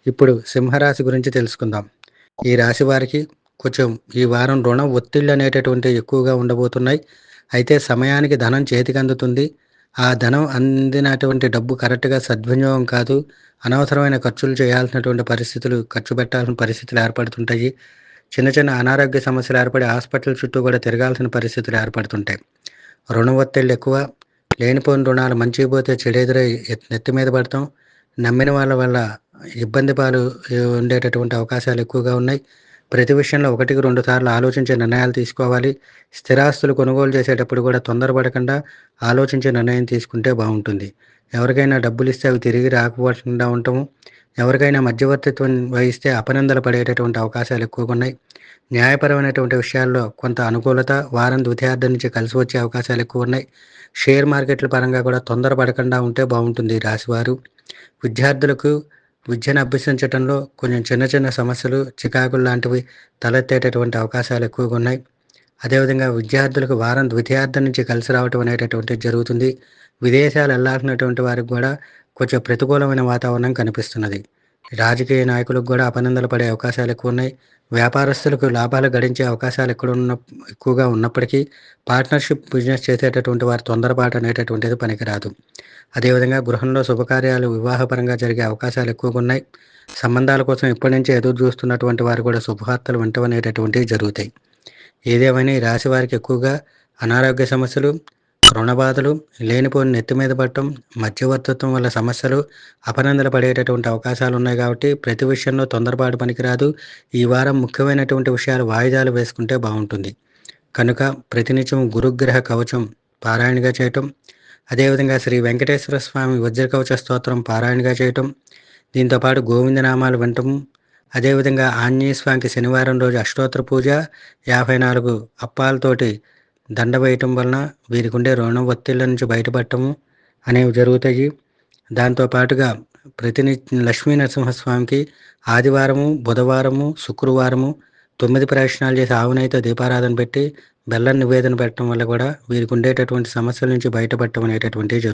ఇప్పుడు సింహరాశి గురించి తెలుసుకుందాం. ఈ రాశి వారికి కొంచెం ఈ వారం రుణ ఒత్తిళ్ళు అనేటటువంటివి ఎక్కువగా ఉండబోతున్నాయి. అయితే సమయానికి ధనం చేతికందుతుంది. ఆ ధనం అందినటువంటి డబ్బు కరెక్ట్‌గా సద్వినియోగం కాదు. అనవసరమైన ఖర్చులు చేయాల్సినటువంటి పరిస్థితులు, ఖర్చు పెట్టాల్సిన పరిస్థితులు ఏర్పడుతుంటాయి. చిన్న చిన్న అనారోగ్య సమస్యలు ఏర్పడి హాస్పిటల్ చుట్టూ కూడా తిరగాల్సిన పరిస్థితులు ఏర్పడుతుంటాయి. రుణ ఒత్తిళ్ళు ఎక్కువ. లేనిపోని రుణాలు మంచికి పోతే చెడెదురై నెత్తి మీద పడతాం. నమ్మిన వాళ్ళ వల్ల ఇబ్బంది పాలు ఉండేటటువంటి అవకాశాలు ఎక్కువగా ఉన్నాయి. ప్రతి విషయంలో ఒకటికి 2 సార్లు ఆలోచించి నిర్ణయాలు తీసుకోవాలి. స్థిరాస్తులు కొనుగోలు చేసేటప్పుడు కూడా తొందరపడకుండా ఆలోచించి నిర్ణయం తీసుకుంటే బావుంటుంది. ఎవరికైనా డబ్బులిస్తే అవి తిరిగి రాకపోకుండా ఉండటము, ఎవరికైనా మధ్యవర్తిత్వం వహిస్తే అపనిందలు పడేటటువంటి అవకాశాలు ఎక్కువగా ఉన్నాయి. న్యాయపరమైనటువంటి విషయాల్లో కొంత అనుకూలత వారం ద్వితీయార్థం నుంచి కలిసి వచ్చే అవకాశాలు ఎక్కువ ఉన్నాయి. షేర్ మార్కెట్ల పరంగా కూడా తొందరపడకుండా ఉంటే బావుంటుంది ఈ రాశివారు. విద్యార్థులకు విద్యను అభ్యసించటంలో కొంచెం చిన్న చిన్న సమస్యలు, చికాకులు లాంటివి తలెత్తేటటువంటి అవకాశాలు ఎక్కువగా ఉన్నాయి. అదేవిధంగా విద్యార్థులకు వారం ద్వితీయార్థం నుంచి కలిసి రావటం అనేటటువంటిది జరుగుతుంది. విదేశాలు వెళ్ళాల్సినటువంటి వారికి కూడా కొంచెం ప్రతికూలమైన వాతావరణం కనిపిస్తున్నది. రాజకీయ నాయకులకు కూడా అపనిందలు పడే అవకాశాలు ఎక్కువ ఉన్నాయి. వ్యాపారస్తులకు లాభాలు గడించే అవకాశాలు ఎక్కువగా ఉన్నప్పటికీ పార్ట్నర్షిప్ బిజినెస్ చేసేటటువంటి వారి తొందరపాటు అనేటటువంటిది పనికిరాదు. అదేవిధంగా గృహంలో శుభకార్యాలు వివాహపరంగా జరిగే అవకాశాలు ఎక్కువగా ఉన్నాయి. సంబంధాల కోసం ఇప్పటి నుంచే ఎదురు చూస్తున్నటువంటి వారు కూడా శుభవార్తలు వినటం అనేటటువంటివి జరుగుతాయి. ఏదేమైనా ఈ రాశి వారికి ఎక్కువగా అనారోగ్య సమస్యలు, రుణ బాధలు, లేనిపోని నెత్తి మీద పడటం, మధ్యవర్తిత్వం వల్ల సమస్యలు, అపనిందలు పడేటటువంటి అవకాశాలు ఉన్నాయి కాబట్టి ప్రతి విషయంలో తొందరపాటు పనికిరాదు. ఈ వారం ముఖ్యమైనటువంటి విషయాలు వాయిదాలు వేసుకుంటే బాగుంటుంది. కనుక ప్రతినిత్యం గురుగ్రహ కవచం పారాయణగా చేయటం, అదేవిధంగా శ్రీ వెంకటేశ్వర స్వామి వజ్రకవచ స్తోత్రం పారాయణగా చేయటం, దీంతోపాటు గోవిందనామాలు వినటము, అదేవిధంగా ఆంజనేయ స్వామికి శనివారం రోజు అష్టోత్తర పూజ, 54 అప్పాలతోటి దండ వేయటం వలన వీరికి ఉండే రుణ ఒత్తిళ్ళ నుంచి బయటపడటము అనేవి జరుగుతాయి. దాంతోపాటుగా లక్ష్మీ నరసింహస్వామికి ఆదివారము, బుధవారము, శుక్రవారము 9 ప్రదక్షిణాలు చేసి ఆవునేయితో దీపారాధన పెట్టి బెల్లం నివేదన పెట్టడం వల్ల కూడా వీరికి ఉండేటటువంటి సమస్యల నుంచి బయటపడటం అనేటటువంటివి జరుగుతుంది.